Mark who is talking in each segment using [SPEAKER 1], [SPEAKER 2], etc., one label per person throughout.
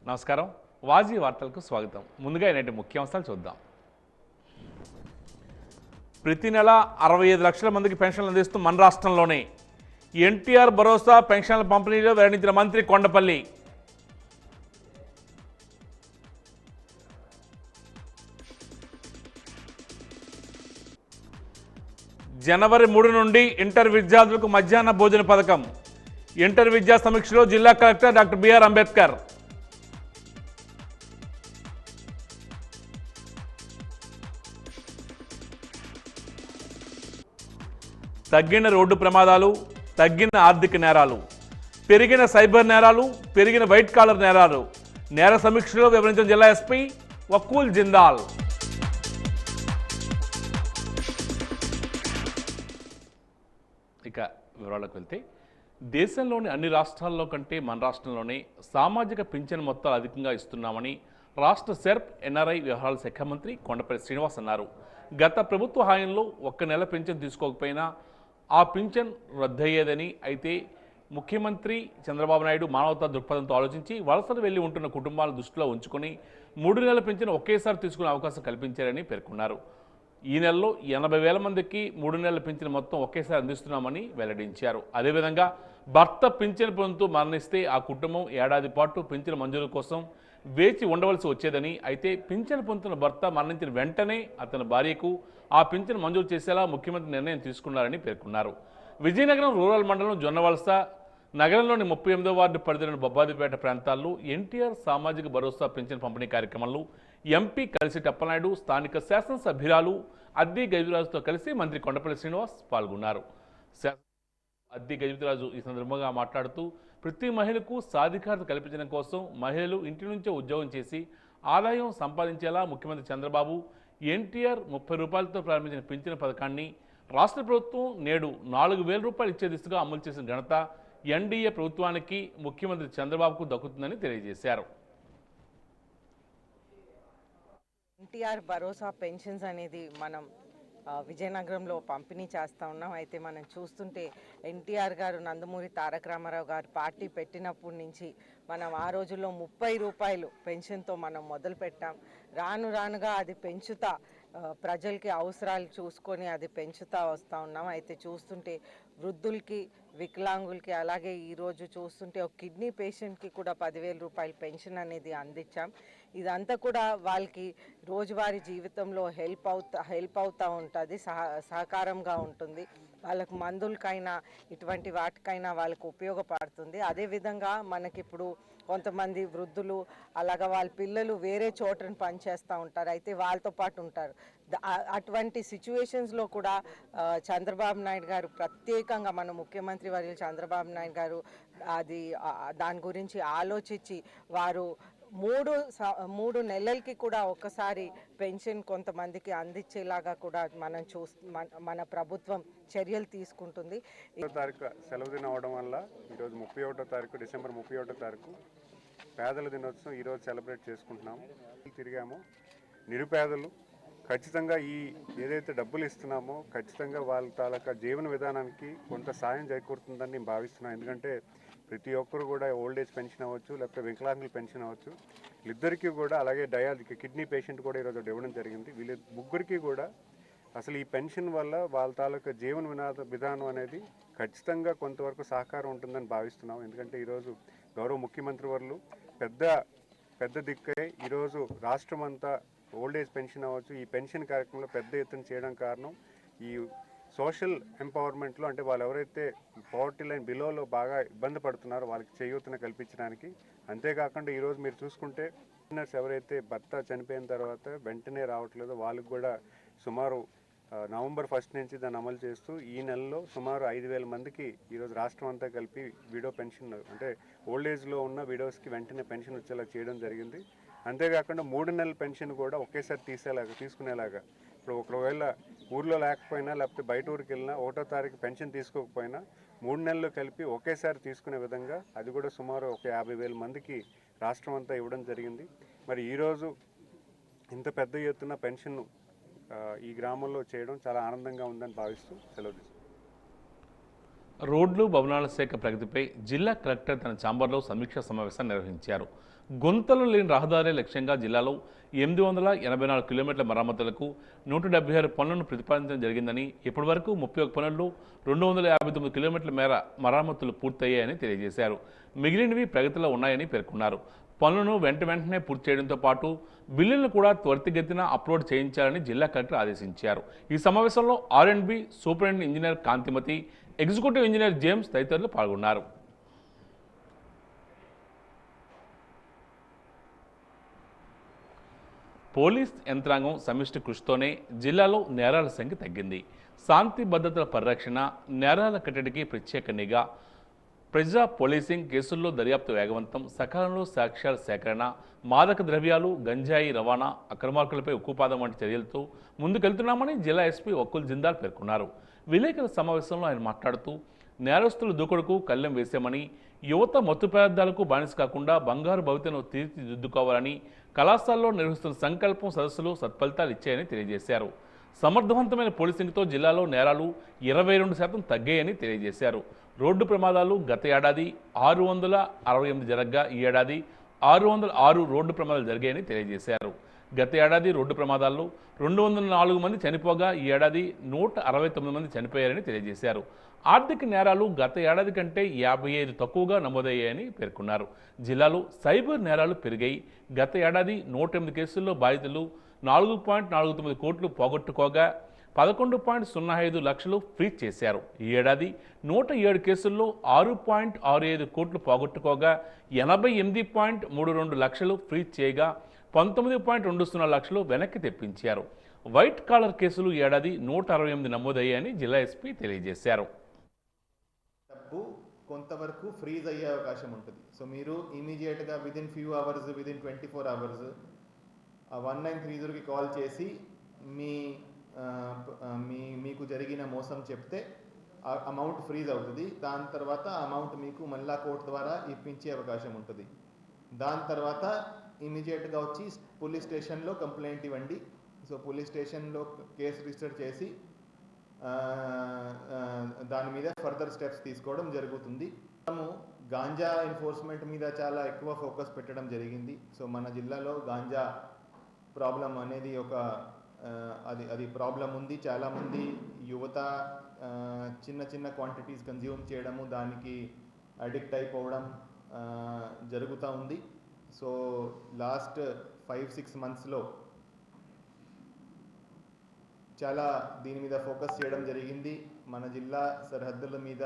[SPEAKER 1] నమస్కారం. వాజీ వార్తలకు స్వాగతం. ముందుగా నేటి ముఖ్యాంశాలు చూద్దాం. ప్రతి నెల 65 లక్షల మందికి పెన్షన్లు అందిస్తూ మన రాష్ట్రంలోనే ఎన్టీఆర్ భరోసా పెన్షన్ల పంపిణీలో వెల్లడించిన మంత్రి కొండపల్లి. జనవరి 3 నుండి ఇంటర్ విద్యార్థులకు మధ్యాహ్న భోజన పథకం. ఇంటర్ విద్యా సమీక్షలో జిల్లా కలెక్టర్ డాక్టర్ బిఆర్ అంబేద్కర్. తగ్గిన రోడ్డు ప్రమాదాలు, తగ్గిన ఆర్థిక నేరాలు, పెరిగిన సైబర్ నేరాలు, పెరిగిన వైట్ కాలర్ నేరాలు నేర సమీక్షలో వివరించిన జిల్లా ఎస్పీ వకూల్ జిందాల్. ఇక వివరాలకు వెళ్తే, దేశంలోని అన్ని రాష్ట్రాల్లో కంటే మన రాష్ట్రంలోనే సామాజిక పింఛన్ మొత్తాలు అధికంగా ఇస్తున్నామని రాష్ట్ర సెర్ప్ ఎన్ఆర్ఐ వ్యవహారాల శాఖ మంత్రి కొండపల్లి శ్రీనివాస్ అన్నారు. గత ప్రభుత్వ హాయంలో ఒక్క నెల పింఛన్ తీసుకోకపోయినా ఆ పింఛన్ రద్దయ్యేదని, అయితే ముఖ్యమంత్రి చంద్రబాబు నాయుడు మానవతా దృక్పథంతో ఆలోచించి వలసలు వెళ్లి ఉంటున్న కుటుంబాలను దృష్టిలో ఉంచుకొని 3 నెలల పింఛన్ ఒకేసారి తీసుకునే అవకాశం కల్పించారని పేర్కొన్నారు. ఈ నెలలో 80,000 మందికి 3 నెలల పింఛన్ మొత్తం ఒకేసారి అందిస్తున్నామని వెల్లడించారు. అదేవిధంగా భర్త పింఛన్ పొందుతూ మరణిస్తే ఆ కుటుంబం ఏడాది పాటు పింఛన్ మంజూరు కోసం వేచి ఉండవలసి వచ్చేదని, అయితే పింఛన్ పొందుతున్న భర్త మరణించిన వెంటనే అతని భార్యకు ఆ పింఛన్ మంజూరు చేసేలా ముఖ్యమంత్రి నిర్ణయం తీసుకున్నారని పేర్కొన్నారు. విజయనగరం రూరల్ మండలం జొన్నవలస, నగరంలోని 38వ వార్డు పరిధిలోని బొబ్బాదిపేట ప్రాంతాల్లో ఎన్టీఆర్ సామాజిక భరోసా పింఛన్ పంపిణీ కార్యక్రమంలో ఎంపీ కలిసి అప్పలనాయుడు, స్థానిక శాసనసభ్యురాలు అద్ది గజరాజుతో కలిసి మంత్రి కొండపల్లి శ్రీనివాస్ పాల్గొన్నారు. అద్ది గజరాజు ఈ సందర్భంగా మాట్లాడుతూ, ప్రతి మహిళకు సాధికారత కల్పించడం కోసం మహిళలు ఇంటి నుంచే ఉద్యోగం చేసి ఆదాయం సంపాదించేలా ముఖ్యమంత్రి చంద్రబాబు ఎన్టీఆర్ 30 రూపాయలతో ప్రారంభించిన పింఛన్ పథకాన్ని రాష్ట్ర ప్రభుత్వం నేడు 4,000 రూపాయలు ఇచ్చే దిశగా అమలు చేసిన ఘనత ఎన్డీఏ ప్రభుత్వానికి, ముఖ్యమంత్రి చంద్రబాబుకు దక్కుతుందని తెలియజేశారు.
[SPEAKER 2] ఎన్టీఆర్ భరోసా పెన్షన్స్ అనేది మనం విజయనగరంలో పంపిణీ చేస్తూ ఉన్నాం. అయితే మనం చూస్తుంటే ఎన్టీఆర్ గారు, నందమూరి తారక రామారావు గారు పార్టీ పెట్టినప్పటి నుంచి మనం ఆ రోజుల్లో 30 రూపాయలు పెన్షన్తో మనం మొదలు పెట్టాం. రాను రానుగా అది పెంచుతా, ప్రజలకి అవసరాలు చూసుకొని అది పెంచుతా వస్తూ ఉన్నాం. అయితే చూస్తుంటే వృద్ధులకి, వికలాంగులకి, అలాగే ఈరోజు చూస్తుంటే ఒక కిడ్నీ పేషెంట్కి కూడా 10,000 రూపాయల పెన్షన్ అనేది అందించాం. ఇదంతా కూడా వాళ్ళకి రోజువారీ జీవితంలో హెల్ప్ అవుతూ ఉంటుంది, సహకారంగా ఉంటుంది. వాళ్ళకు మందులకైనా ఇటువంటి వాటికైనా వాళ్ళకు ఉపయోగపడుతుంది. అదేవిధంగా మనకిప్పుడు కొంతమంది వృద్ధులు, అలాగా వాళ్ళ పిల్లలు వేరే చోటను పనిచేస్తూ ఉంటారు, అయితే వాళ్ళతో పాటు ఉంటారు. అటువంటి సిచ్యువేషన్స్లో కూడా చంద్రబాబు నాయుడు గారు ప్రత్యేకంగా, మన ముఖ్యమంత్రి వర్యులు చంద్రబాబు నాయుడు గారు దాని గురించి ఆలోచించి వారు 3 నెలలకి కూడా ఒకసారి పెన్షన్ కొంతమందికి అందించేలాగా కూడా మన ప్రభుత్వం చర్యలు తీసుకుంటుంది.
[SPEAKER 3] తారీఖు సెలవు దినం అవడం వల్ల ఈరోజు 31వ తారీఖు, డిసెంబర్ 31వ తారీఖు పేదల దినోత్సవం ఈరోజు సెలబ్రేట్ చేసుకుంటున్నాము. తిరిగాము. నిరుపేదలు ఖచ్చితంగా ఈ ఏదైతే డబ్బులు ఇస్తున్నామో ఖచ్చితంగా వాళ్ళ తాలూకా జీవన విధానానికి కొంత సాయం చేకూరుతుందని నేను భావిస్తున్నాను. ఎందుకంటే ప్రతి ఒక్కరు కూడా ఓల్డ్ ఏజ్ పెన్షన్ అవ్వచ్చు, లేకపోతే వికలాంగుల పెన్షన్ అవ్వచ్చు, వీళ్ళిద్దరికీ కూడా, అలాగే కిడ్నీ పేషెంట్ కూడా ఈరోజు ఇవ్వడం జరిగింది. వీళ్ళ ముగ్గురికి కూడా అసలు ఈ పెన్షన్ వల్ల వాళ్ళ తాలూకా జీవన విధానం అనేది ఖచ్చితంగా కొంతవరకు సహకారం ఉంటుందని భావిస్తున్నాం. ఎందుకంటే ఈరోజు గౌరవ ముఖ్యమంత్రి వర్యులు పెద్ద దిక్కై ఈరోజు రాష్ట్రం అంతా ఓల్డ్ ఏజ్ పెన్షన్ అవ్వచ్చు, ఈ పెన్షన్ కార్యక్రమంలో పెద్ద ఎత్తున చేయడం కారణం ఈ సోషల్ ఎంపవర్మెంట్లో, అంటే వాళ్ళు ఎవరైతే పవర్టీ లైన్ బిలోలో బాగా ఇబ్బంది పడుతున్నారో వాళ్ళకి చేయూతను కల్పించడానికి. అంతేకాకుండా ఈరోజు మీరు చూసుకుంటే ఎవరైతే భర్త చనిపోయిన తర్వాత వెంటనే రావట్లేదో వాళ్ళకి కూడా సుమారు నవంబర్ 1 నుంచి దాన్ని అమలు చేస్తూ ఈ నెలలో సుమారు 5,000 మందికి ఈరోజు రాష్ట్రం అంతా కలిపి విడో పెన్షన్, అంటే ఓల్డ్ ఏజ్లో ఉన్న విడోస్కి వెంటనే పెన్షన్ వచ్చేలా చేయడం జరిగింది. అంతేకాకుండా 3 నెలల పెన్షన్ కూడా ఒకేసారి తీసుకునేలాగా, ఇప్పుడు ఒకవేళ ఊర్లో లేకపోయినా లేకపోతే బయట ఊరికి వెళ్ళినా 1వ తారీఖు పెన్షన్ తీసుకోకపోయినా 3 నెలలు కలిపి ఒకేసారి తీసుకునే విధంగా అది కూడా సుమారు ఒక 50,000 మందికి రాష్ట్రం అంతా ఇవ్వడం జరిగింది. మరి ఈరోజు ఇంత పెద్ద ఎత్తున పెన్షన్ ఈ గ్రామంలో చేయడం చాలా ఆనందంగా ఉందని భావిస్తూ సెలవు తీసుకుంటాం.
[SPEAKER 1] రోడ్లు భవనాల శాఖ ప్రగతిపై జిల్లా కలెక్టర్ తన ఛాంబర్లో సమీక్షా సమావేశం నిర్వహించారు. గుంతలు లేని రహదారే లక్ష్యంగా జిల్లాలో 884 కిలోమీటర్ల మరమ్మతులకు 176 పనులను ప్రతిపాదించడం జరిగిందని, ఇప్పటి వరకు 31 పనుల్లో 259 కిలోమీటర్ల మేర మరమ్మతులు పూర్తయ్యాయని తెలియజేశారు. మిగిలినవి ప్రగతిలో ఉన్నాయని పేర్కొన్నారు. పనులను వెంటనే పూర్తి చేయడంతో పాటు బిల్లులను కూడా త్వరితగతిన అప్లోడ్ చేయించాలని జిల్లా కలెక్టర్ ఆదేశించారు. ఈ సమావేశంలో R&B superintendent engineer Kantimathi, executive engineer James తదితరులు పాల్గొన్నారు. పోలీస్ యంత్రాంగం సమిష్టి కృషితోనే జిల్లాలో నేరాల సంఖ్య తగ్గింది. శాంతి భద్రతల పరిరక్షణ, నేరాల కట్టడికి ప్రత్యేక నిఘా, ప్రజా పోలీసింగ్, కేసుల్లో దర్యాప్తు వేగవంతం, సకాలంలో సాక్ష్యాల సేకరణ, మాదక ద్రవ్యాలు, గంజాయి రవాణా, అక్రమార్కులపై ఉక్కుపాదం వంటి చర్యలతో ముందుకెళ్తున్నామని జిల్లా ఎస్పీ వకుల్ జిందాల్ పేర్కొన్నారు. విలేకరుల సమావేశంలో ఆయన మాట్లాడుతూ నేరస్తుల దూకుడుకు కళ్ళెం వేశామని, యువత మత్తు పదార్థాలకు బానిస కాకుండా బంగారు భవితను తీర్చిదిద్దుకోవాలని కళాశాలలో నిర్వహిస్తున్న సంకల్పం సదస్సులు సత్ఫలితాలు ఇచ్చాయని తెలియజేశారు. సమర్థవంతమైన పోలీసింగ్తో జిల్లాలో నేరాలు 22% తగ్గాయని తెలియజేశారు. రోడ్డు ప్రమాదాలు గత ఏడాది 668 జరగ్గా ఈ ఏడాది 606 రోడ్డు ప్రమాదాలు జరిగాయని తెలియజేశారు. గత ఏడాది రోడ్డు ప్రమాదాల్లో 204 మంది చనిపోగా ఈ ఏడాది 169 మంది చనిపోయారని తెలియజేశారు. ఆర్థిక నేరాలు గత ఏడాది కంటే 55 తక్కువగా నమోదయ్యాయని పేర్కొన్నారు. జిల్లాలో సైబర్ నేరాలు పెరిగాయి. గత ఏడాది 108 కేసుల్లో బాధితులు 4.49 కోట్లు పోగొట్టుకోగా 11.05 లక్షలు ఫ్రీజ్ చేశారు. ఈ ఏడాది 107 కేసుల్లో 6.65 కోట్లు పోగొట్టుకోగా 88.32 లక్షలు ఫ్రీజ్ చేయగా 19.20 లక్షలు వెనక్కి తెప్పించారు. వైట్ కాలర్ కేసులు ఏడాది 168 నమోదయ్యాయని జిల్లా ఎస్పీ తెలియజేశారు.
[SPEAKER 4] డబ్బు కొంతవరకు ఫ్రీజ్ అయ్యే అవకాశం ఉంటుంది. సో మీరు ఇమీడియట్గా within few hours, within 24 hours 1930కి కాల్ చేసి మీకు జరిగిన మోసం చెప్తే అమౌంట్ ఫ్రీజ్ అవుతుంది. దాని తర్వాత అమౌంట్ మీకు మళ్ళా కోర్టు ద్వారా ఇప్పించే అవకాశం ఉంటుంది. దాని తర్వాత ఇమీడియట్గా వచ్చి పోలీస్ స్టేషన్లో కంప్లైంట్ ఇవ్వండి. సో పోలీస్ స్టేషన్లో కేసు రిజిస్టర్ చేసి దాని మీద ఫర్దర్ స్టెప్స్ తీసుకోవడం జరుగుతుంది. మనము గాంజా ఎన్ఫోర్స్మెంట్ మీద చాలా ఎక్కువ ఫోకస్ పెట్టడం జరిగింది. సో మన జిల్లాలో గాంజా ప్రాబ్లం అనేది అది ప్రాబ్లం ఉంది. చాలామంది యువత చిన్న క్వాంటిటీస్ కన్జ్యూమ్ చేయడము, దానికి అడిక్ట్ అయిపోవడం జరుగుతూ ఉంది. సో లాస్ట్ 5-6 మంత్స్లో చాలా దీని మీద ఫోకస్ చేయడం జరిగింది. మన జిల్లా సరిహద్దుల మీద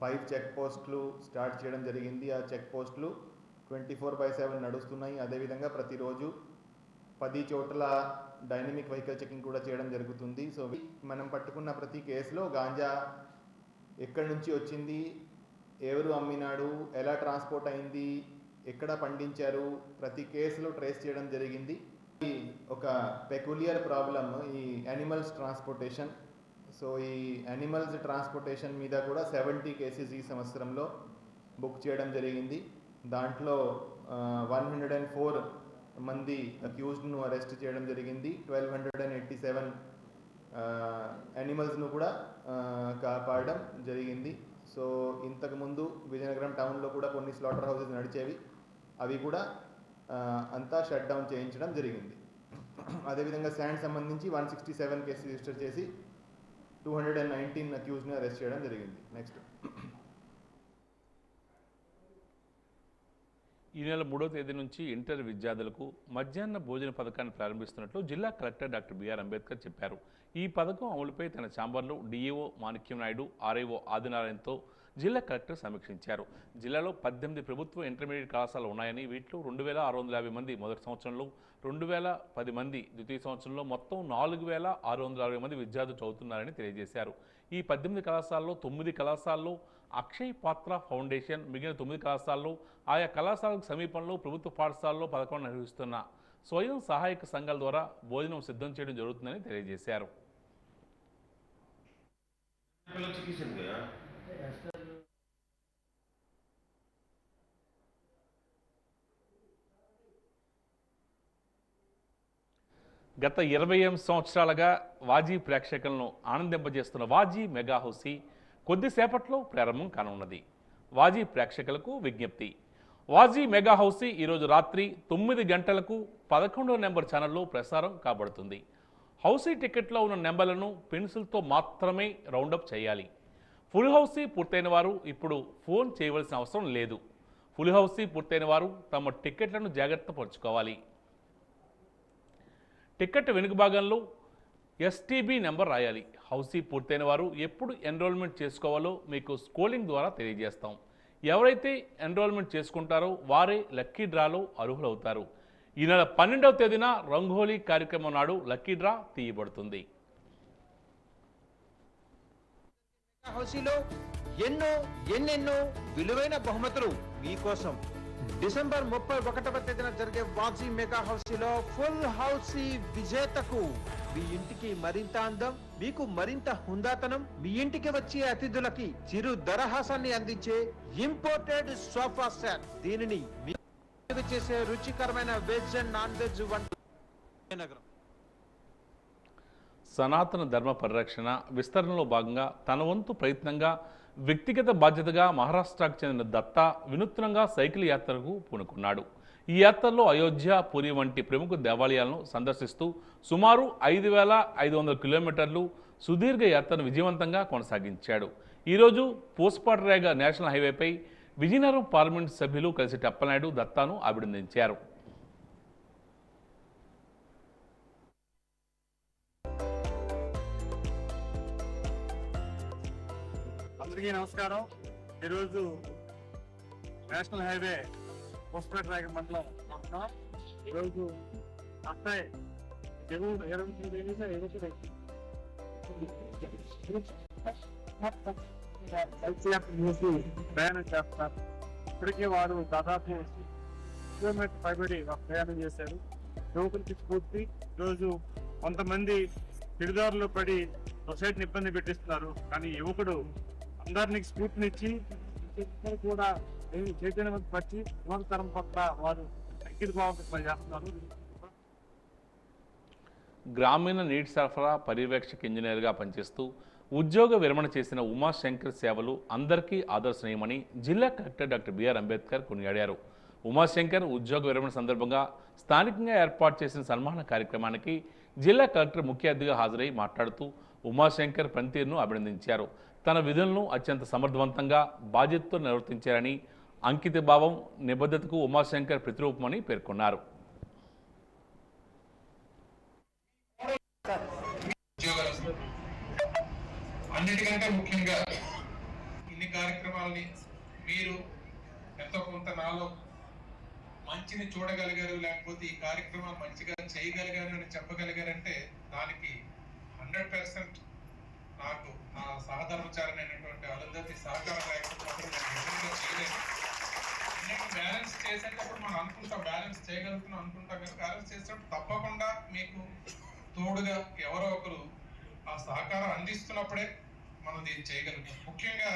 [SPEAKER 4] 5 చెక్ పోస్టులు స్టార్ట్ చేయడం జరిగింది. ఆ చెక్ పోస్టులు 24/7 నడుస్తున్నాయి. అదేవిధంగా ప్రతిరోజు 10 చోట్ల డైనమిక్ వెహికల్ చెకింగ్ కూడా చేయడం జరుగుతుంది. సో మనం పట్టుకున్న ప్రతి కేసులో గాంజా ఎక్కడి నుంచి వచ్చింది, ఎవరు అమ్మినాడు, ఎలా ట్రాన్స్పోర్ట్ అయింది, ఎక్కడ పండించారు, ప్రతి కేసులో ట్రేస్ చేయడం జరిగింది. ఒక పెక్యులియర్ ప్రాబ్లమ్ ఈ యానిమల్స్ ట్రాన్స్పోర్టేషన్. సో ఈ యానిమల్స్ ట్రాన్స్పోర్టేషన్ మీద కూడా 70 కేసెస్ ఈ సంవత్సరంలో బుక్ చేయడం జరిగింది. దాంట్లో 104 మంది అక్యూజ్డ్ను అరెస్ట్ చేయడం జరిగింది. 1287 యానిమల్స్ను కూడా కాపాడడం జరిగింది. సో ఇంతకుముందు విజయనగరం టౌన్లో కూడా కొన్ని స్లాటర్ హౌసెస్ నడిచేవి, అవి కూడా అంతా షట్ డౌన్ చేయించడం జరిగింది. అదేవిధంగా శాండ్ సంబంధించి 167 కేసులు రిజిస్టర్ చేసి 219 అక్యూజ్ని అరెస్ట్ చేయడం జరిగింది. నెక్స్ట్,
[SPEAKER 1] ఈ నెల 3వ తేదీ నుంచి ఇంటర్ విద్యార్థులకు మధ్యాహ్న భోజన పథకాన్ని ప్రారంభిస్తున్నట్లు జిల్లా కలెక్టర్ డాక్టర్ బిఆర్ అంబేద్కర్ చెప్పారు. ఈ పథకం అమలుపై తన ఛాంబర్లో డిఈఓ మాణిక్యం నాయుడు, ఆర్ఐఓ ఆదినారాయణతో జిల్లా కలెక్టర్ సమీక్షించారు. జిల్లాలో 18 ప్రభుత్వ ఇంటర్మీడియట్ కళాశాలలు ఉన్నాయని, వీటిలో 2650 మంది మొదటి సంవత్సరంలో, 2010 మంది ద్వితీయ సంవత్సరంలో మొత్తం 4660 మంది విద్యార్థులు చదువుతున్నారని తెలియజేశారు. ఈ 18 కళాశాలలో 9 కళాశాలలో అక్షయ్ పాత్ర ఫౌండేషన్, మిగిలిన 9 కళాశాలలో ఆయా కళాశాలకు సమీపంలో ప్రభుత్వ పాఠశాలలో పథకం నిర్వహిస్తున్న స్వయం సహాయక సంఘాల ద్వారా భోజనం సిద్ధం చేయడం జరుగుతుందని తెలియజేశారు. గత 28 సంవత్సరాలుగా వాజీ ప్రేక్షకులను ఆనందింపజేస్తున్న వాజీ మెగా హౌసీ కొద్దిసేపట్లో ప్రారంభం కానున్నది. వాజీ ప్రేక్షకులకు విజ్ఞప్తి: వాజీ మెగా హౌసీ ఈరోజు రాత్రి 9 గంటలకు 11వ నెంబర్ ఛానల్లో ప్రసారం కాబడుతుంది. హౌసీ టికెట్లో ఉన్న నెంబర్లను పెన్సిల్తో మాత్రమే రౌండప్ చేయాలి. ఫుల్ హౌసీ పూర్తయిన వారు ఇప్పుడు ఫోన్ చేయవలసిన అవసరం లేదు. ఫుల్ హౌసీ పూర్తయిన వారు తమ టికెట్లను జాగ్రత్త పరుచుకోవాలి. టికెట్ వెనుక భాగంలో ఎస్టీబీ నెంబర్ రాయాలి. హౌసీ పూర్తయిన వారు ఎప్పుడు ఎన్రోల్మెంట్ చేసుకోవాలో మీకు స్క్రోలింగ్ ద్వారా తెలియజేస్తాం. ఎవరైతే ఎన్రోల్మెంట్ చేసుకుంటారో వారే లక్కీ డ్రాలో అర్హులవుతారు. ఈ నెల 12వ తేదీన రంగోలీ కార్యక్రమం నాడు లక్కీ డ్రా తీయబడుతుంది.
[SPEAKER 5] హౌసీలో ఎన్నెన్నో విలువైన బహుమతులు మీకోసం. డిసెంబర్ 31వ తేదీన జరిగే వాజీ మెగా హౌసీలో ఫుల్ హౌసీ విజేతకు మీ ఇంటికి మరింత అందం, మీకు మరింత హుందాతనం, మీ ఇంటికి వచ్చే అతిథులకి చిరు దరహాసాన్ని అందించే ఇంపోర్టెడ్ సోఫా సెట్. దీనిని మీరు చేసే రుచికరమైన వెజ్ అండ్ నాన్ వెజ్ వంట.
[SPEAKER 1] సనాతన ధర్మ పరిరక్షణ విస్తరణలో భాగంగా తన వంతు ప్రయత్నంగా వ్యక్తిగత బాధ్యతగా మహారాష్ట్రకు చెందిన దత్తా వినూత్నంగా సైకిల్ యాత్రకు పూనుకున్నాడు. ఈ యాత్రలో అయోధ్య, పూరి వంటి ప్రముఖ దేవాలయాలను సందర్శిస్తూ సుమారు 5,500 కిలోమీటర్లు సుదీర్ఘ యాత్రను విజయవంతంగా కొనసాగించాడు. ఈరోజు పోస్పాట్రేగ నేషనల్ హైవేపై విజయనగరం పార్లమెంట్ సభ్యులు కలిసి టప్పలనాయుడు దత్తాను అభినందించారు.
[SPEAKER 6] అందరికీ నమస్కారం. ఈరోజు నేషనల్ హైవే పోస్పాట్రేగ మండలం ఉంటున్నాం. ఈరోజు అక్కడే ప్రయాణం చేస్తారు. ఇప్పటికే వారు దాదాపు కిలోమీటర్ పైబడి ప్రయాణం చేశారు. యువకులకి స్ఫూర్తి. ఈరోజు కొంతమంది పిడిదారులు పడి సొసైటీని ఇబ్బంది పెట్టిస్తున్నారు. కానీ యువకుడు అందరినీ స్ఫూర్తినిచ్చి కూడా చైతన్యపరిచి యువతరం పట్ల వారు అంకిత భావంతో చేస్తున్నారు.
[SPEAKER 1] గ్రామీణ నీటి సరఫరా పర్యవేక్షక ఇంజనీర్గా పనిచేస్తూ ఉద్యోగ విరమణ చేసిన ఉమాశంకర్ సేవలు అందరికీ ఆదర్శనీయమని జిల్లా కలెక్టర్ డాక్టర్ బిఆర్ అంబేద్కర్ కొనియాడారు. ఉమాశంకర్ ఉద్యోగ విరమణ సందర్భంగా స్థానికంగా ఏర్పాటు చేసిన సన్మాన కార్యక్రమానికి జిల్లా కలెక్టర్ ముఖ్య అతిథిగా హాజరై మాట్లాడుతూ ఉమాశంకర్ పనితీరును అభినందించారు. తన విధులను అత్యంత సమర్థవంతంగా బాధ్యతతో నిర్వర్తించారని, అంకిత భావం, నిబద్ధతకు ఉమాశంకర్ ప్రతిరూపమని పేర్కొన్నారు.
[SPEAKER 7] అన్నిటికంటే ముఖ్యంగా ఇన్ని కార్యక్రమాలని మీరు ఎంతో కొంత నాలో మంచిని చూడగలిగారు, లేకపోతే ఈ కార్యక్రమాలు మంచిగా చేయగలిగారు అని చెప్పగలిగారంటే దానికి 100% నాకు నా సహధర్మచారణ అయినటువంటి అరుంధతి సహకారం లేకపోతే నేను చేయలేను. అన్నిటి బ్యాలెన్స్ చేసేటప్పుడు మనం అనుకుంటాం, బ్యాలెన్స్ చేయగలుగుతున్నాం అనుకుంటాం కదా, బ్యాలెన్స్ చేసేటప్పుడు తప్పకుండా మీకు తోడుగా ఎవరో ఒకరు ఆ సహకారం అందిస్తున్నప్పుడే మనం దీన్ని చేయగలుగుతాం. ముఖ్యంగా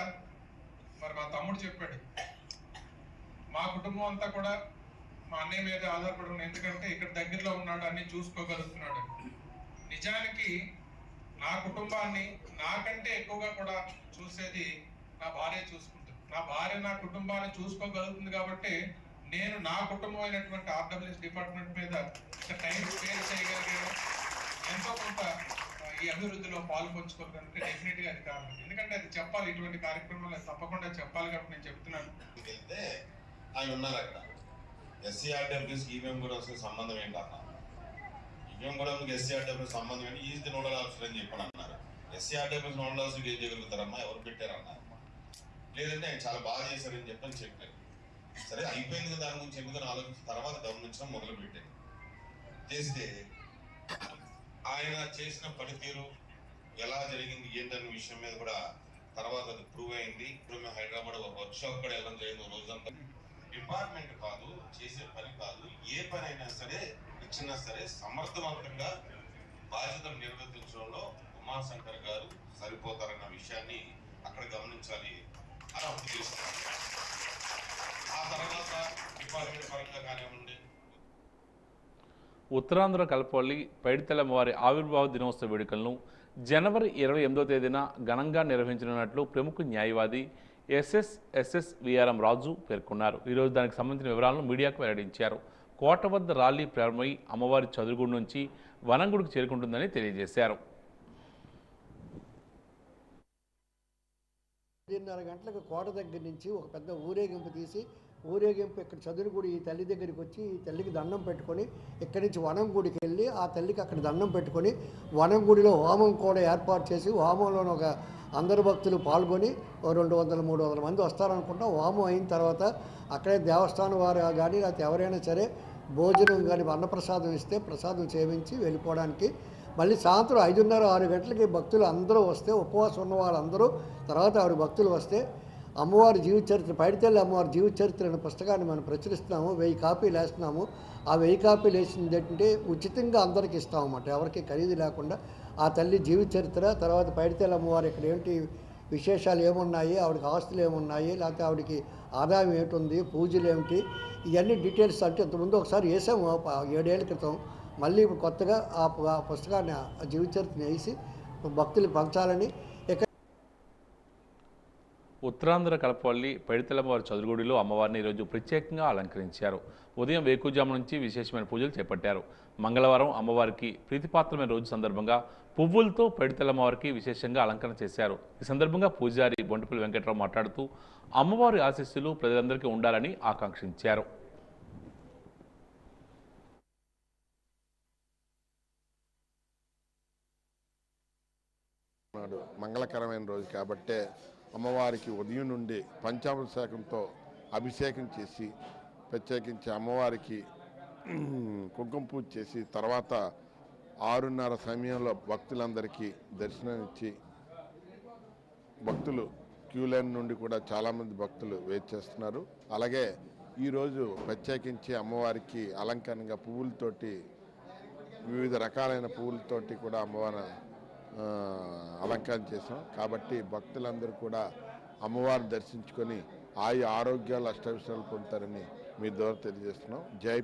[SPEAKER 7] మరి మా తమ్ముడు చెప్పాడు, మా కుటుంబం అంతా కూడా మా అన్నయ్య మీద ఆధారపడి ఉన్నాం. ఎందుకంటే ఇక్కడ దగ్గరలో ఉన్నాడు, అన్ని చూసుకోగలుగుతున్నాడు. నిజానికి నా కుటుంబాన్ని నాకంటే ఎక్కువగా కూడా చూసేది నా భార్య చూసుకుంటుంది. నా భార్య నా కుటుంబాన్ని చూసుకోగలుగుతుంది కాబట్టి నేను నా కుటుంబం అయినటువంటి ఆర్డబ్ల్యూఎస్ డిపార్ట్మెంట్ మీద టైం స్పేర్ చేయగలిగాను. ఎంతో కొంత ఈ అభివృద్ధిలో పాలు పంచుకోగలిగితే డెఫినెట్ గా అది కారణం. ఎందుకంటే అది చెప్పాలి, ఇటువంటి కార్యక్రమాలు తప్పకుండా చెప్పాలి కాబట్టి నేను చెప్తున్నాను.
[SPEAKER 8] వెళ్తే ఆయన ఉన్నారు అక్కడ. ఎస్సీఆర్డబ్ల్యూస్ ఈవీఎం కూడా సంబంధం ఏంటన్నా, ఈవీఎం కూడా ఎస్సీఆర్డబ్ల్యూస్ సంబంధం ఏంటి, ఈజ్ ది నోడల్ ఆఫీసర్ అని చెప్పని అన్నారు. ఎస్సీఆర్డబ్ల్యూస్ నోడల్ ఆఫీసర్ ఏం చేయగలుగుతారమ్మా, ఎవరు పెట్టారన్నా, లేదంటే ఆయన చాలా బాగా చేశారని చెప్పారు. సరే అయిపోయింది కదా, దాని గురించి ఎందుకని ఆలోచించిన తర్వాత గమనించడం మొదలు పెట్టాను. చేస్తే ఆయన చేసిన పనితీరు ఎలా జరిగింది ఏంటన్న విషయం మీద కూడా తర్వాత అది ప్రూవ్ అయింది. ఇప్పుడు మేము హైదరాబాద్ వర్క్ షాప్ కూడా వెళ్ళడం జరిగింది. రోజంతా డిపార్ట్మెంట్ కాదు, చేసే పని కాదు, ఏ పని అయినా సరే ఇచ్చినా సరే సమర్థవంతంగా బాధ్యతలు నిర్వర్తించడంలో ఉమాశంకర్ గారు సరిపోతారన్న విషయాన్ని అక్కడ గమనించాలి అని అప్పుడు చేస్తున్నారు. ఆ తర్వాత డిపార్ట్మెంట్ పరంగా కానివ్వండి,
[SPEAKER 1] ఉత్తరాంధ్ర కల్పవల్లి పైడితల్లమ్మవారి ఆవిర్భావ దినోత్సవ వేడుకలను జనవరి 28వ తేదీన ఘనంగా నిర్వహించనున్నట్లు ప్రముఖ న్యాయవాది ఎస్ఎస్విఆర్ఎం రాజు పేర్కొన్నారు. ఈరోజు దానికి సంబంధించిన వివరాలను మీడియాకు వెల్లడించారు. కోట వద్ద ర్యాలీ ప్రారంభమై అమ్మవారి చదురుగుడి నుంచి వనంగుడికి చేరుకుంటుందని తెలియజేశారు.
[SPEAKER 9] 10:30 గంటలకు కోట దగ్గర నుంచి ఒక పెద్ద ఊరేగింపు తీసి ఊరేగింపు ఇక్కడ చదురుగుడి ఈ తల్లి దగ్గరికి వచ్చి ఈ తల్లికి దండం పెట్టుకొని ఇక్కడి నుంచి వనం గుడికి వెళ్ళి ఆ తల్లికి అక్కడ దండం పెట్టుకొని వనం గుడిలో హోమం కూడా ఏర్పాటు చేసి హోమంలో ఒక అందరు భక్తులు పాల్గొని 200-300 మంది వస్తారనుకుంటాం. హోమం అయిన తర్వాత అక్కడే దేవస్థానం వారు కానీ లేకపోతే ఎవరైనా సరే భోజనం కానీ అన్నప్రసాదం ఇస్తే ప్రసాదం సేవించి వెళ్ళిపోవడానికి మళ్ళీ సాయంత్రం 5:30-6 గంటలకి భక్తులు అందరూ వస్తే ఉపవాసం ఉన్న వాళ్ళందరూ తర్వాత ఆవిడ భక్తులు వస్తే అమ్మవారి జీవిత చరిత్ర పైడితల్లి అమ్మవారి జీవిత చరిత్ర అనే పుస్తకాన్ని మనం ప్రచురిస్తున్నాము. 1000 కాపీలు వేస్తున్నాము. ఆ 1000 కాపీలు వేసింది ఏంటంటే ఉచితంగా అందరికి ఇస్తామన్నమాట, ఎవరికి ఖరీదు లేకుండా. ఆ తల్లి జీవిత చరిత్ర తర్వాత పైడితల్లి అమ్మవారి ఇక్కడ ఏంటి విశేషాలు ఏమున్నాయి, ఆవిడకి ఆస్తులు ఏమున్నాయి, లేకపోతే ఆవిడకి ఆదాయం ఏమిటి, పూజలు ఏమిటి, ఇవన్నీ డీటెయిల్స్ అంటే ఇంతకుముందు ఒకసారి వేసాము 7 ఏళ్ల క్రితం. మళ్ళీ ఇప్పుడు కొత్తగా ఆ పుస్తకాన్ని ఆ జీవిత చరిత్రని వేసి భక్తులు పంచాలని.
[SPEAKER 1] ఉత్తరాంధ్ర కలపవల్లి పైడితల్లమ్మవారి చదురుగుడిలో అమ్మవారిని ఈరోజు ప్రత్యేకంగా అలంకరించారు. ఉదయం వేకుజాము నుంచి విశేషమైన పూజలు చేపట్టారు. మంగళవారం అమ్మవారికి ప్రీతిపాత్రమైన రోజు సందర్భంగా పువ్వులతో పైడితల్లమ్మవారికి విశేషంగా అలంకరణ చేశారు. ఈ సందర్భంగా పూజారి బొంటపల్లి వెంకట్రావు మాట్లాడుతూ అమ్మవారి ఆశీస్సులు ప్రజలందరికీ ఉండాలని ఆకాంక్షించారు.
[SPEAKER 10] మంగళకరమైన రోజు కాబట్టే అమ్మవారికి ఉదయం నుండి పంచామృతశాఖంతో అభిషేకం చేసి ప్రత్యేకించి అమ్మవారికి కుంకుమ పూజ చేసి తర్వాత 6:30 సమయంలో భక్తులందరికీ దర్శనం ఇచ్చి భక్తులు క్యూ లైన్ నుండి కూడా చాలామంది భక్తులు వెయిట్ చేస్తున్నారు. అలాగే ఈరోజు ప్రత్యేకించి అమ్మవారికి అలంకరణగా పువ్వులతోటి వివిధ రకాలైన పువ్వులతోటి కూడా అమ్మవారి అలంకరణ చేసాం. కాబట్టి భక్తులందరూ కూడా అమ్మవారిని దర్శించుకొని ఆరోగ్యాలు అష్టవిషయాలు పొందుతారని మీ ద్వారా తెలియజేస్తున్నాం. జై.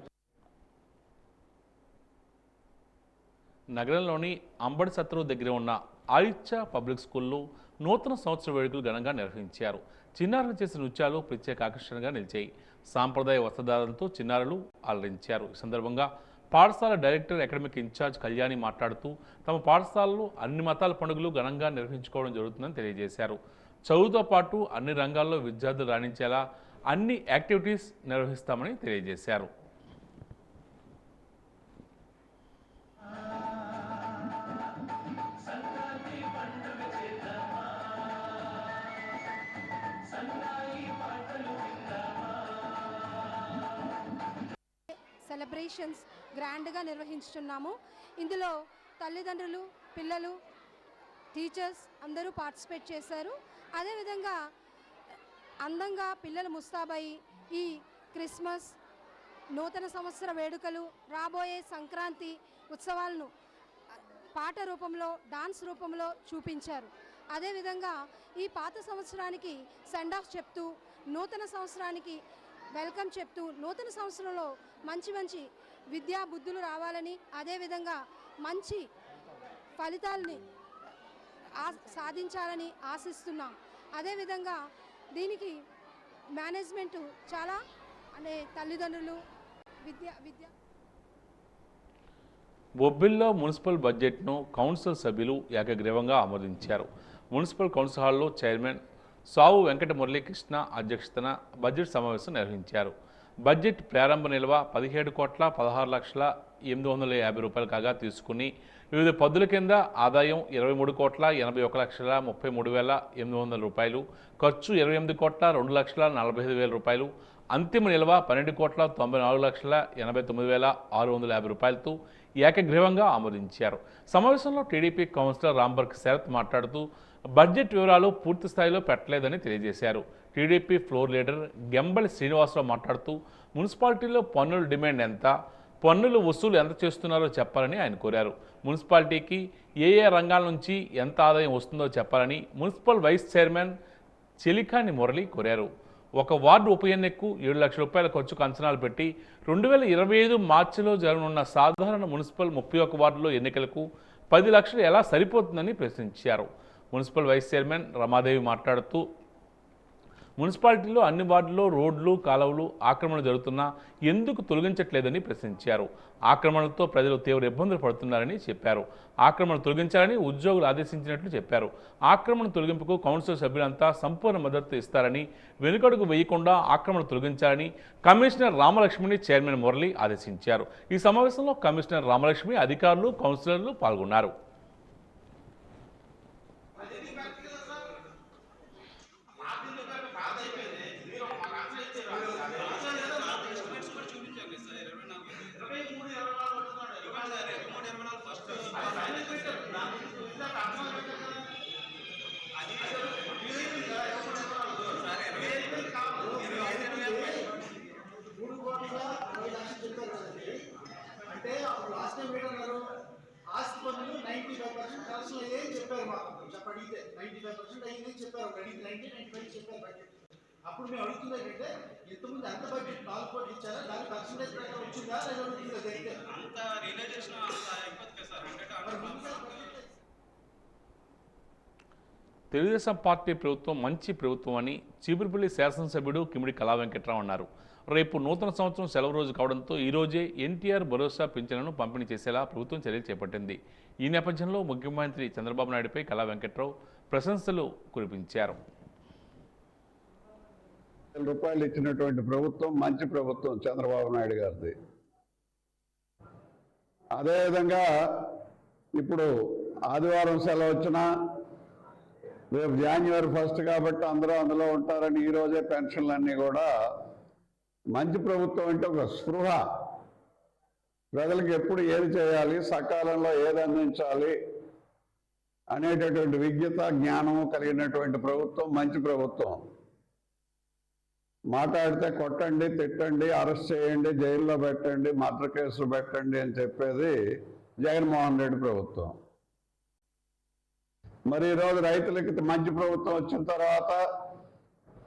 [SPEAKER 1] నగరంలోని అంబడి సత్రు దగ్గర ఉన్న ఆయుచ్చ పబ్లిక్ స్కూల్లో నూతన సంవత్సర వేడుకలు ఘనంగా నిర్వహించారు. చిన్నారులు చేసిన నృత్యాలు ప్రత్యేక ఆకర్షణగా నిలిచాయి. సాంప్రదాయ వస్త్రధారణతో చిన్నారులు అలరించారు. ఈ సందర్భంగా పాఠశాల డైరెక్టర్ అకాడమిక్ ఇన్ఛార్జ్ కళ్యాణి మాట్లాడుతూ తమ పాఠశాలలో అన్ని మతాల పండుగలు ఘనంగా నిర్వహించుకోవడం జరుగుతుందని తెలియజేశారు. చదువుతో పాటు అన్ని రంగాల్లో విద్యార్థులు రాణించేలా అన్ని యాక్టివిటీస్ నిర్వహిస్తామని తెలియజేశారు.
[SPEAKER 11] సెలబ్రేషన్స్ గ్రాండ్గా నిర్వహించుతున్నాము. ఇందులో తల్లిదండ్రులు, పిల్లలు, టీచర్స్ అందరూ పార్టిసిపేట్ చేశారు. అదేవిధంగా అందంగా పిల్లలు ముస్తాబయి ఈ క్రిస్మస్, నూతన సంవత్సర వేడుకలు, రాబోయే సంక్రాంతి ఉత్సవాలను పాట రూపంలో, డాన్స్ రూపంలో చూపించారు. అదేవిధంగా ఈ పాత సంవత్సరానికి సెండ్ ఆఫ్ చెప్తూ, నూతన సంవత్సరానికి వెల్కమ్ చెప్తూ, నూతన సంవత్సరంలో మంచి మంచి విద్యా బుద్ధులు రావాలని, అదేవిధంగా మంచి ఫలితాలని సాధించాలని ఆశిస్తున్నాం. అదేవిధంగా దీనికి మేనేజ్మెంటు చాలా తల్లిదండ్రులు విద్య
[SPEAKER 1] బొబ్బిల్లో మున్సిపల్ బడ్జెట్ను కౌన్సిల్ సభ్యులు ఏకగ్రీవంగా ఆమోదించారు. మున్సిపల్ కౌన్సిల్ హాల్లో చైర్మన్ సావు వెంకట మురళీకృష్ణ అధ్యక్షతన బడ్జెట్ సమావేశం నిర్వహించారు. బడ్జెట్ ప్రారంభ నిల్వ 17,16,850 రూపాయలు కాగా తీసుకుని వివిధ పద్దుల కింద ఆదాయం 23,81,33,800 రూపాయలు, ఖర్చు 28,02,45,000 రూపాయలు, అంతిమ నిల్వ 12,94,89,650 రూపాయలతో ఏకగ్రీవంగా ఆమోదించారు. సమావేశంలో టీడీపీ కౌన్సిలర్ రాంబర్గ్ శరత్ మాట్లాడుతూ బడ్జెట్ వివరాలు పూర్తి స్థాయిలో పెట్టలేదని తెలియజేశారు. టీడీపీ ఫ్లోర్ లీడర్ గెంబళి శ్రీనివాసరావు మాట్లాడుతూ మున్సిపాలిటీలో పన్నుల డిమాండ్ ఎంత, పన్నులు వసూలు ఎంత చేస్తున్నారో చెప్పాలని ఆయన కోరారు. మున్సిపాలిటీకి ఏ రంగాల నుంచి ఎంత ఆదాయం వస్తుందో చెప్పాలని మున్సిపల్ వైస్ చైర్మన్ చెలికాని మురళి కోరారు. ఒక వార్డు ఉప ఎన్నికకు 7 లక్షల రూపాయల ఖర్చుకు అంచనాలు పెట్టి 2025 మార్చిలో జరగనున్న సాధారణ మున్సిపల్ 31 వార్డులో ఎన్నికలకు 10 లక్షలు ఎలా సరిపోతుందని ప్రశ్నించారు. మున్సిపల్ వైస్ చైర్మన్ రమాదేవి మాట్లాడుతూ మున్సిపాలిటీలో అన్ని వార్డుల్లో రోడ్లు కాలువలు ఆక్రమణ జరుగుతున్నా ఎందుకు తొలగించట్లేదని ప్రశ్నించారు. ఆక్రమణలతో ప్రజలు తీవ్ర ఇబ్బందులు పడుతున్నారని చెప్పారు. ఆక్రమణ తొలగించాలని ఉద్యోగులు ఆదేశించినట్లు చెప్పారు. ఆక్రమణ తొలగింపుకు కౌన్సిల్ సభ్యులంతా సంపూర్ణ మద్దతు ఇస్తారని, వెనుకడుగు వేయకుండా ఆక్రమణ తొలగించాలని కమిషనర్ రామలక్ష్మిని చైర్మన్ మురళి ఆదేశించారు. ఈ సమావేశంలో కమిషనర్ రామలక్ష్మి, అధికారులు, కౌన్సిలర్లు పాల్గొన్నారు.
[SPEAKER 12] అప్పుడు మేము అడుగుతుంది ఏంటంటే ఇంతకుముందు ఎంత బడ్జెట్ 4 కోట్లు ఇచ్చారా, దాని పర్సెంటేజ్ ప్రకారం వచ్చిందా లేదా అడుగుతుంది. అంత రియలైజేషన్
[SPEAKER 1] తెలుగుదేశం పార్టీ ప్రభుత్వం మంచి ప్రభుత్వం అని చీపురుపల్లి శాసనసభ్యుడు కిమిడి కళా వెంకట్రావు అన్నారు. రేపు నూతన సంవత్సరం సెలవు రోజు కావడంతో ఈరోజే ఎన్టీఆర్ భరోసా పింఛన్లను పంపిణీ చేసేలా ప్రభుత్వం చర్యలు చేపట్టింది. ఈ నేపథ్యంలో ముఖ్యమంత్రి చంద్రబాబు నాయుడుపై కళా వెంకట్రావు ప్రశంసలు కురిపించారు.
[SPEAKER 13] రూపాయలు ఇచ్చినటువంటి ప్రభుత్వం మంచి ప్రభుత్వం చంద్రబాబు నాయుడు గారిది. అదేవిధంగా ఇప్పుడు ఆదివారం సెలవు వచ్చినా రేపు జనవరి 1 కాబట్టి అందరూ అందులో ఉంటారని ఈరోజే పెన్షన్లన్నీ కూడా మంచి ప్రభుత్వం అంటే ఒక స్పృహ, ప్రజలకు ఎప్పుడు ఏది చేయాలి, సకాలంలో ఏది అందించాలి అనేటటువంటి విజ్ఞత జ్ఞానము కలిగినటువంటి ప్రభుత్వం మంచి ప్రభుత్వం. మాట్లాడితే కొట్టండి, తిట్టండి, అరెస్ట్ చేయండి, జైల్లో పెట్టండి, మర్డర్ కేసులు పెట్టండి అని చెప్పేది జగన్మోహన్ రెడ్డి ప్రభుత్వం. మరి ఈరోజు రైతులకి మంచి ప్రభుత్వం వచ్చిన తర్వాత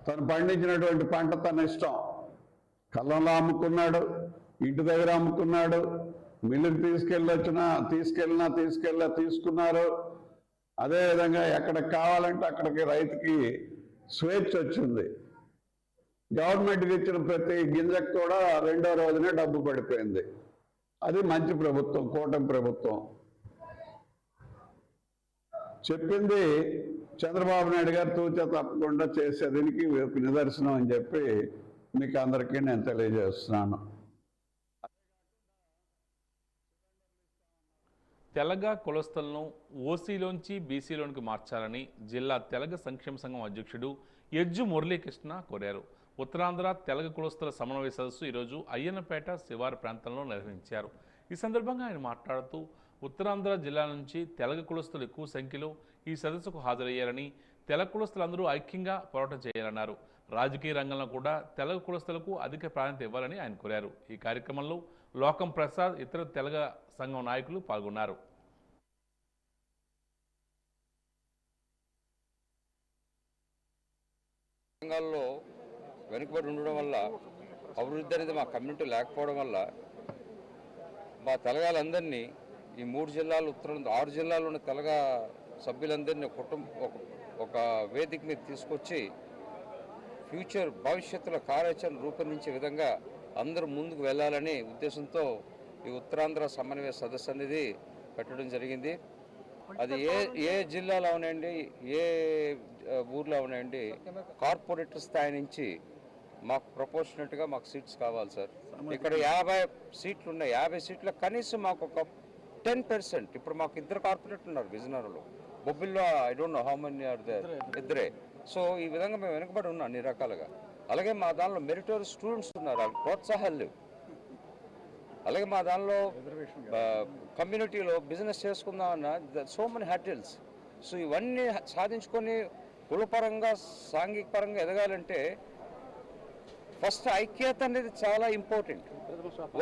[SPEAKER 13] తను పండించినటువంటి పంట తన ఇష్టం, కళ్ళంలో అమ్ముకున్నాడు, ఇంటి దగ్గర అమ్ముకున్నాడు, మిల్లుకి తీసుకున్నారు. అదేవిధంగా ఎక్కడికి కావాలంటే అక్కడికి రైతుకి స్వేచ్ఛ వచ్చింది. గవర్నమెంట్కి ఇచ్చిన ప్రతి గింజకు కూడా 2వ రోజునే డబ్బు పడిపోయింది. అది మంచి ప్రభుత్వం, కూటమి ప్రభుత్వం. చెప్పింది చంద్రబాబు నాయుడు గారు తూచా తప్పకుండా చేసేదానికి నిదర్శనం అని చెప్పి మీకు అందరికీ నేను తెలియజేస్తున్నాను.
[SPEAKER 1] తెలగ కులస్తులను ఓసీలోంచి బీసీలోనికి మార్చాలని జిల్లా తెలగ సంక్షేమ సంఘం అధ్యక్షుడు ఎజ్జు మురళీకృష్ణ కోరారు. ఉత్తరాంధ్ర తెలగ కులస్తుల సమన్వయ సదస్సు ఈరోజు అయ్యన్నపేట శివారు ప్రాంతంలో నిర్వహించారు. ఈ సందర్భంగా ఆయన మాట్లాడుతూ ఉత్తరాంధ్ర జిల్లా నుంచి తెలగ కులస్తులు ఎక్కువ సంఖ్యలో ఈ సదస్సుకు హాజరయ్యారని, తెలగ కులస్తులందరూ ఐక్యంగా పోరాటం చేయాలన్నారు. రాజకీయ రంగంలో కూడా తెలగ కులస్తులకు అధిక ప్రాధాన్యత ఇవ్వాలని ఆయన కోరారు. ఈ కార్యక్రమంలో లోకం ప్రసాద్, ఇతర తెలగ సంఘం నాయకులు పాల్గొన్నారు.
[SPEAKER 14] రంగాల్లో వెనుకబడి ఉండడం వల్ల, అభివృద్ధి అనేది మా కమ్యూనిటీ లేకపోవడం వల్ల మా తెలగాలందరినీ ఈ 3 జిల్లాలు, ఉత్తరాంధ్ర 6 జిల్లాల్లో ఉన్న తెలగ సభ్యులందరినీ ఒక వేదిక మీద తీసుకొచ్చి ఫ్యూచర్ భవిష్యత్తులో కార్యాచరణ రూపొందించే విధంగా అందరూ ముందుకు వెళ్ళాలని ఉద్దేశంతో ఈ ఉత్తరాంధ్ర సమన్వయ సదస్సు అనేది పెట్టడం జరిగింది. అది ఏ జిల్లాలో ఉన్నాయండి, ఏ ఊర్లో ఉన్నాయండి, కార్పొరేటర్ స్థాయి నుంచి మాకు ప్రపోర్షనట్గా మాకు సీట్స్ కావాలి సార్. ఇక్కడ 50 సీట్లు ఉన్నాయి. 50 సీట్ల కనీసం మాకు ఒక 10%. ఇప్పుడు మాకు 2 కార్పొరేటర్ ఉన్నారు విజయనగరంలో, బొబ్బిల్లో I don't know how many are there, 2. So ఈ విధంగా మేము వెనుకబడి ఉన్నాం అన్ని రకాలుగా. అలాగే మా దానిలో మెరిటోరియస్ స్టూడెంట్స్ ఉన్నారు, వాళ్ళకి ప్రోత్సాహాలు లేవు. అలాగే మా దానిలో కమ్యూనిటీలో బిజినెస్ చేసుకుందామన్న సో మెనీ హర్డిల్స్. సో ఇవన్నీ సాధించుకొని కులపరంగా సాంఘిక పరంగా ఎదగాలంటే ఫస్ట్ ఐక్యత అనేది చాలా ఇంపార్టెంట్,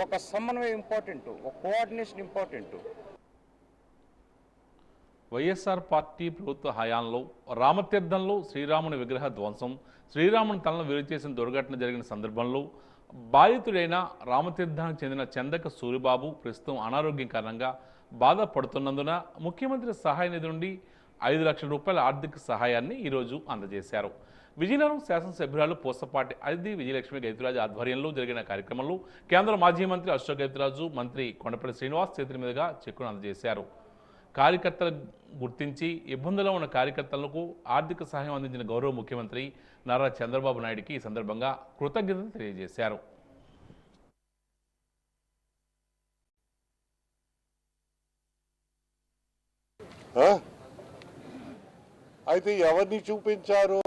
[SPEAKER 14] ఒక సమన్వయం ఇంపార్టెంట్, ఒక కోఆర్డినేషన్ ఇంపార్టెంట్.
[SPEAKER 1] వైఎస్ఆర్ పార్టీ ప్రభుత్వ హయాంలో రామతీర్థంలో శ్రీరాముని విగ్రహ ధ్వంసం, శ్రీరాముని తలను విరుగు చేసిన దుర్ఘటన జరిగిన సందర్భంలో బాధితుడైన రామతీర్థానికి చెందిన చందక సూరిబాబు ప్రస్తుతం అనారోగ్యం కారణంగా బాధపడుతున్నందున ముఖ్యమంత్రి సహాయ నిధి నుండి 5 లక్షల రూపాయల ఆర్థిక సహాయాన్ని ఈరోజు అందజేశారు. విజయనగరం శాసనసభ్యురాలు పూసపాటి అదితి విజయలక్ష్మి గైతురాజు ఆధ్వర్యంలో జరిగిన కార్యక్రమంలో కేంద్ర మాజీ మంత్రి అశోక్ గైతురాజు, మంత్రి కొండపల్లి శ్రీనివాస్ చేతుల మీదుగా చెక్కును అందజేశారు. కార్యకర్తలు గుర్తించి ఇబ్బందుల్లో ఉన్న కార్యకర్తలకు ఆర్థిక సహాయం అందించిన గౌరవ ముఖ్యమంత్రి నారా చంద్రబాబు నాయుడుకి ఈ సందర్భంగా కృతజ్ఞతలు తెలియజేశారు.
[SPEAKER 15] అయితే ఎవరిని చూపించారు?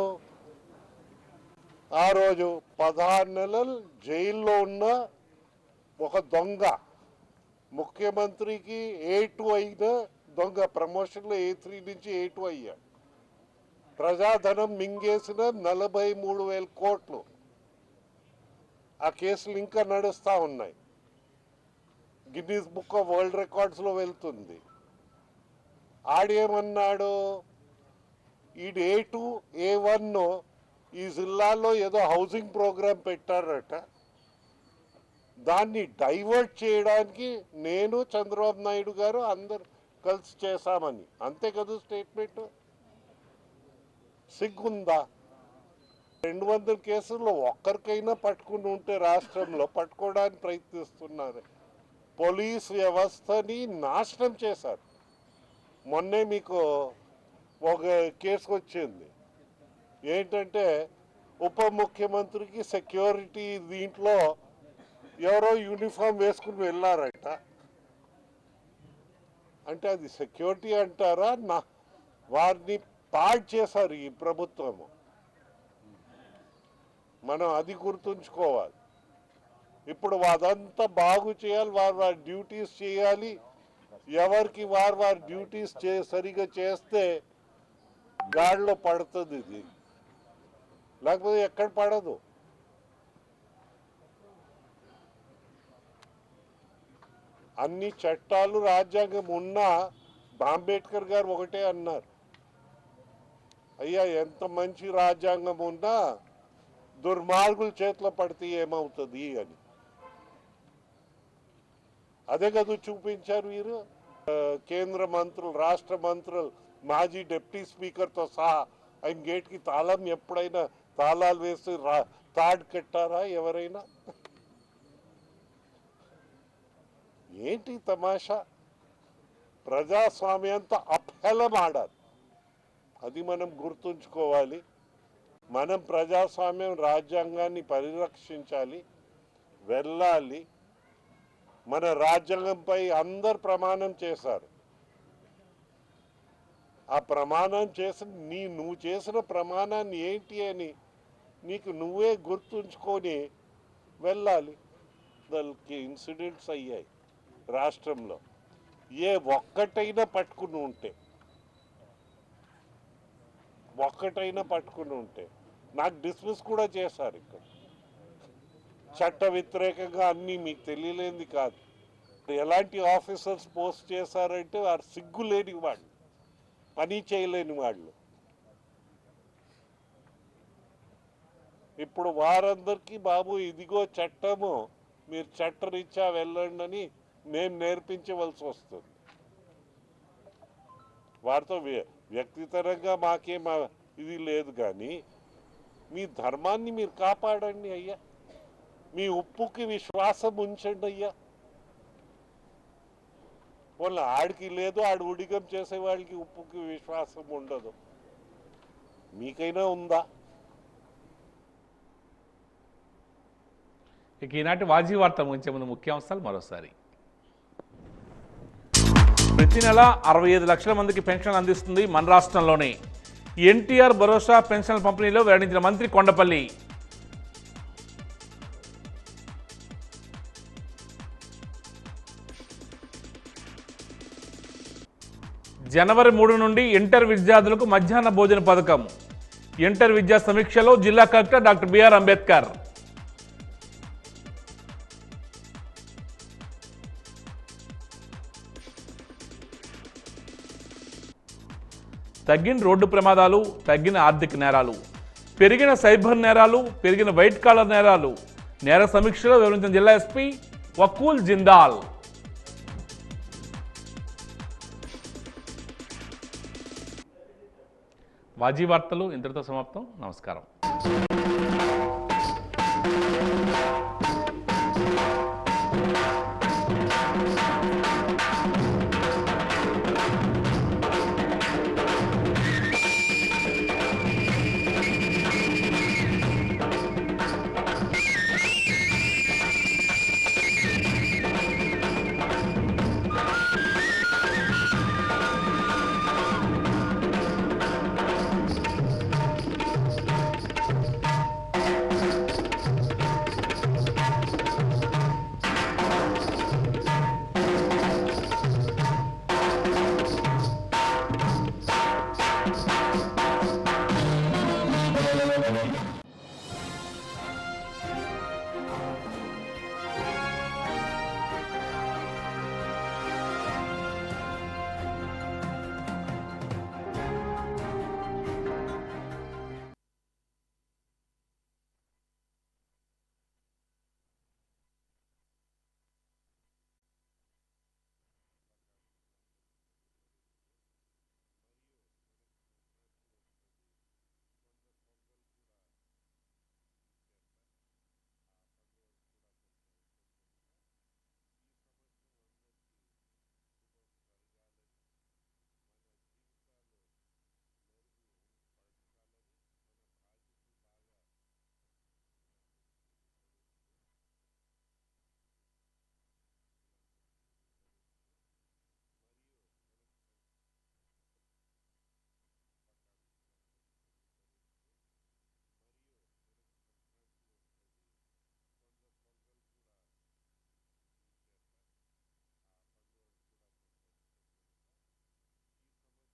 [SPEAKER 15] ఆ రోజు 16 నెలలు జైల్లో ఉన్న ఒక దొంగ, ముఖ్యమంత్రికి A2 అయిన దొంగ, ప్రమోషన్లో A3 నుంచి A2 అయ్యాడు. ప్రజాధనం మింగేసిన 43,000 కోట్లు. ఆ కేసులు ఇంకా నడుస్తూ ఉన్నాయి. గిన్నీస్ బుక్ ఆఫ్ వరల్డ్ రికార్డ్స్లో వెళ్తుంది. ఆడేమన్నాడు, ఈ A2 A1 ఈ జిల్లాలో ఏదో హౌసింగ్ ప్రోగ్రామ్ పెట్టారట, దాన్ని డైవర్ట్ చేయడానికి నేను చంద్రబాబు నాయుడు గారు అందరు కలిసి చేశామని. అంతే కదా స్టేట్మెంట్. సిగ్గుందా? 200 కేసుల్లో ఒక్కరికైనా పట్టుకుని ఉంటే రాష్ట్రంలో పట్టుకోవడానికి ప్రయత్నిస్తున్నారు. పోలీస్ వ్యవస్థని నాశనం చేశారు. మొన్నే మీకు ఒక కేసు వచ్చింది ఏంటంటే, ఉప ముఖ్యమంత్రికి సెక్యూరిటీ దీంట్లో ఎవరో యూనిఫామ్ వేసుకుని వెళ్ళారట. అంటే అది సెక్యూరిటీ అంటారా? వారిని పాడు చేశారు ఈ ప్రభుత్వము. మనం అది గుర్తుంచుకోవాలి. ఇప్పుడు అదంతా బాగు చేయాలి, వారి డ్యూటీస్ చేయాలి. ఎవరికి వారి డ్యూటీస్ సరిగా చేస్తే గాడిలో పడుతుంది ఇది, లేకపోతే ఎక్కడ పడదు. అన్ని చట్టాలు రాజ్యాంగం ఉన్నా అంబేద్కర్ గారు ఒకటే అన్నారు, అయ్యా ఎంత మంచి రాజ్యాంగం ఉన్నా దుర్మార్గుల చేతిలో పడితే ఏమవుతుంది అని. అదే కదా చూపించారు వీరు. కేంద్ర మంత్రులు, రాష్ట్ర మంత్రులు, మాజీ డిప్యూటీ స్పీకర్తో సహా ఆయన గేట్కి తాళం ఎప్పుడైనా తాళాలు వేసి తాడు కట్టారా ఎవరైనా? ఏంటి తమాషా? ప్రజాస్వామ్యంతో అప్హెలమాడాలి. అది మనం గుర్తుంచుకోవాలి. మనం ప్రజాస్వామ్యం, రాజ్యాంగాన్ని పరిరక్షించాలి, వెళ్ళాలి. మన రాజ్యాంగంపై అందరు ప్రమాణం చేశారు. ఆ ప్రమాణం నువ్వు చేసిన ప్రమాణాన్ని ఏంటి అని నీకు నువ్వే గుర్తుంచుకొని వెళ్ళాలి. దానికి ఇన్సిడెంట్స్ అయ్యాయి రాష్ట్రంలో. ఒక్కటైనా పట్టుకుని ఉంటే నాకు డిస్మిస్ కూడా చేశారు. ఇక్కడ చట్ట వ్యతిరేకంగా అన్నీ మీకు తెలియలేంది కాదు. ఎలాంటి ఆఫీసర్స్ పోస్ట్ చేశారంటే వారు సిగ్గు లేని వాళ్ళు, పని చేయలేని వాళ్ళు. ఇప్పుడు వారందరికీ బాబు ఇదిగో చట్టము, మీరు చట్టరీత్యా వెళ్ళండి అని మేము నేర్పించవలసి వస్తుంది. వారితో వ్యక్తిగతంగా మాకేం ఇది లేదు, కానీ మీ ధర్మాన్ని మీరు కాపాడండి అయ్యా. మీ ఉప్పుకి విశ్వాసం ఉంచండి అయ్యా. వాళ్ళ ఆడికి లేదు, ఆడు ఉడిగం చేసే వాళ్ళకి ఉప్పుకి విశ్వాసం ఉండదు. మీకైనా ఉందా?
[SPEAKER 1] ఇక ఈనాటి వాజీ వార్త ముగించే ముందు ముఖ్యాంశాలు మరోసారి. ప్రతి నెల 65 లక్షల మందికి పెన్షన్లు అందిస్తుంది మన రాష్ట్రంలోనే. ఎన్టీఆర్ భరోసా పెన్షన్ల పంపిణీలో వెల్లడించిన మంత్రి కొండపల్లి. జనవరి 3 నుండి ఇంటర్ విద్యార్థులకు మధ్యాహ్న భోజన పథకం. ఇంటర్ విద్యా సమీక్షలో జిల్లా కలెక్టర్ డాక్టర్ బిఆర్ అంబేద్కర్. తగ్గిన రోడ్డు ప్రమాదాలు, తగ్గిన ఆర్థిక నేరాలు, పెరిగిన సైబర్ నేరాలు, పెరిగిన వైట్ కాలర్ నేరాలు నేర సమీక్షలో వివరించిన జిల్లా ఎస్పీ వకూల్ జిందాల్. వాజీ వార్తలు ఇంతటితో సమాప్తం. నమస్కారం.